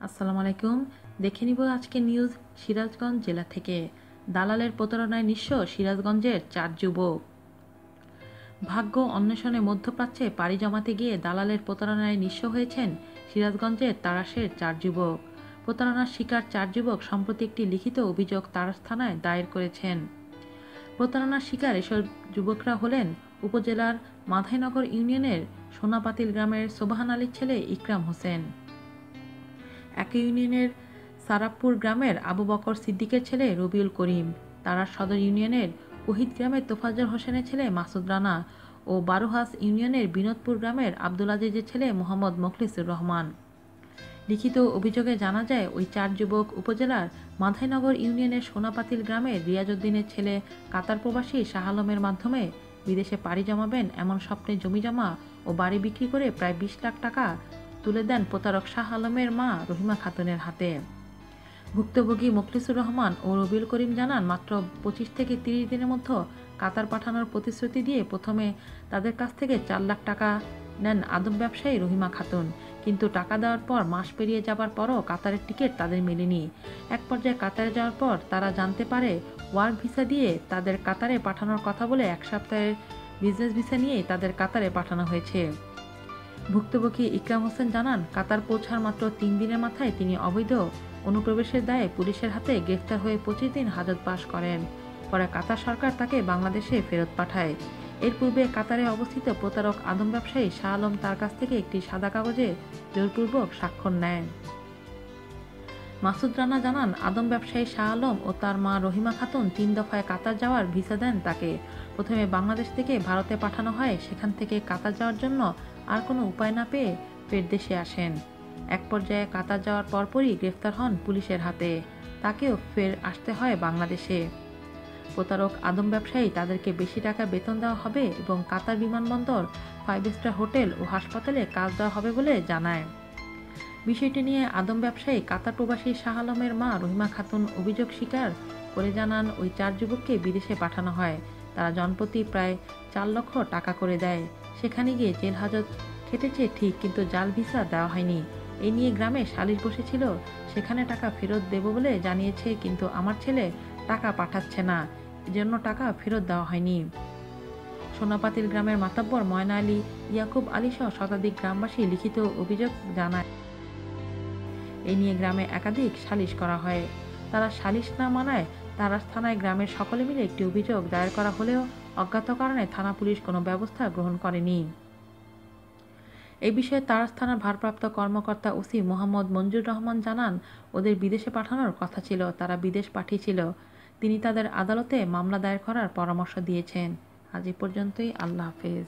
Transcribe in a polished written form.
আসসালামু আলাইকুম। দেখে নিব আজকে নিউজ সিরাজগঞ্জ জেলা থেকে। দালালের প্রতারণায় নিঃস্ব সিরাজগঞ্জের 4 যুবক। ভাগ্য অন্বেষণে মধ্যপ্রাচ্যে পাড়ি জমাতে গিয়ে দালালের প্রতারণায় নিঃস্ব হয়েছেন সিরাজগঞ্জের তাড়াশের 4 যুবক। প্রতারণার শিকার 4 যুবক সম্প্রতি একটি লিখিত অভিযোগ তাড়াশ থানায় দায়ের করেছেন। প্রতারণার শিকার এসব যুবকরা হলেন উপজেলার মাধাইনগর ইউনিয়নের সোনাপাতিল গ্রামের সোবহান আলীর ছেলে ইকরাম হোসেন, একই ইউনিয়নের সারাবপুর গ্রামের আবু বকর সিদ্দিকের ছেলে রবিউল করিম, তারার সদর ইউনিয়নের ওহিদ গ্রামের তোফাজ্জল হোসেনের ছেলে মাসুদ রানা ও বারোহাস ইউনিয়নের বিনোদপুর গ্রামের আব্দুল আজিজের ছেলে মোহাম্মদ মোখলিসুর রহমান। লিখিত অভিযোগে জানা যায় ওই 4 যুবক উপজেলার মাধাইনগর ইউনিয়নের সোনাপাতিল গ্রামের রিয়াজউদ্দিনের ছেলে কাতার প্রবাসী শাহ আলমের মাধ্যমে বিদেশে পাড়ি জমাবেন এমন স্বপ্নে জমি জমা ও বাড়ি বিক্রি করে প্রায় 20 লাখ টাকা তুলে দেন প্রতারক শাহ আলমের মা রহিমা খাতুনের হাতে। ভুক্তভোগী মোখলিসুর রহমান ও রবিউল করিম জানান, মাত্র 25 থেকে 30 দিনের মধ্যে কাতার পাঠানোর প্রতিশ্রুতি দিয়ে প্রথমে তাদের কাছ থেকে 4 লাখ টাকা নেন আদম ব্যবসায়ী রহিমা খাতুন। কিন্তু টাকা দেওয়ার পর মাস পেরিয়ে যাবার পরও কাতারের টিকিট তাদের মেলেনি। এক পর্যায়ে কাতারে যাওয়ার পর তারা জানতে পারে ওয়ার্ক ভিসা দিয়ে তাদের কাতারে পাঠানোর কথা বলে 1 সপ্তাহের বিজনেস ভিসা নিয়েই তাদের কাতারে পাঠানো হয়েছে। ভুক্তভোগী ইকরাম হোসেন জানান, কাতার পৌঁছার মাত্র 3 দিনের মাথায় তিনি অবৈধ অনুপ্রবেশের দায়ে পুলিশের হাতে গ্রেফতার হয়ে 25 দিন হাজত বাস করেন। পরে কাতার সরকার তাকে বাংলাদেশে ফেরত পাঠায়। এর পূর্বে কাতারে অবস্থিত প্রতারক আদম ব্যবসায়ী শাহ আলম তার কাছ থেকে একটি সাদা কাগজে জোরপূর্বক স্বাক্ষর নেয়। মাসুদ রানা জানান, আদম ব্যবসায়ী শাহ আলম ও তার মা রহিমা খাতুন 3 দফায় কাতার যাওয়ার ভিসা দেন তাকে। প্রথমে বাংলাদেশ থেকে ভারতে পাঠানো হয়, সেখান থেকে কাতার যাওয়ার জন্য আর কোনো উপায় না পেয়ে ফের দেশে আসেন। এক পর্যায়ে কাতার যাওয়ার পরপরই গ্রেফতার হন পুলিশের হাতে। তাকেও ফের আসতে হয় বাংলাদেশে। প্রতারক আদম ব্যবসায়ী তাদেরকে বেশি টাকা বেতন দেওয়া হবে এবং কাতার বিমানবন্দর, 5 স্টার হোটেল ও হাসপাতালে কাজ দেওয়া হবে বলে জানায়। বিষয়টি নিয়ে আদম ব্যবসায়ী কাতার প্রবাসী শাহ আলমের মা রহিমা খাতুন অভিযোগ স্বীকার করে জানান, ওই 4 যুবককে বিদেশে পাঠানো হয়। তারা জনপ্রতি প্রায় 4 লক্ষ টাকা করে দেয়। সেখানে গিয়ে জেল হাজত খেটেছে ঠিক, কিন্তু জাল ভিসা দেওয়া হয়নি। এই নিয়ে গ্রামে সালিশ বসেছিল, সেখানে টাকা ফেরত দেব বলে জানিয়েছে, কিন্তু আমার ছেলে টাকা পাঠাচ্ছে না, এজন্য টাকা ফেরত দেওয়া হয়নি। সোনাপাতিল গ্রামের মাতাব্বর ময়না আলী, ইয়াকুব আলী সহ শতাধিক গ্রামবাসী লিখিত অভিযোগ জানায়। এই নিয়ে গ্রামে একাধিক সালিশ করা হয়। তারা সালিশ না মানায় তারাস থানায় গ্রামের সকলে মিলে একটি অভিযোগ দায়ের করা হলেও অজ্ঞাত কারণে থানা পুলিশ কোনো ব্যবস্থা গ্রহণ করেনি। এই বিষয়ে তারাস থানার ভারপ্রাপ্ত কর্মকর্তা ওসি মোহাম্মদ মঞ্জুর রহমান জানান, ওদের বিদেশে পাঠানোর কথা ছিল, তারা বিদেশ পাঠিয়েছিল। তিনি তাদের আদালতে মামলা দায়ের করার পরামর্শ দিয়েছেন। আজ এ পর্যন্তই। আল্লাহ হাফেজ।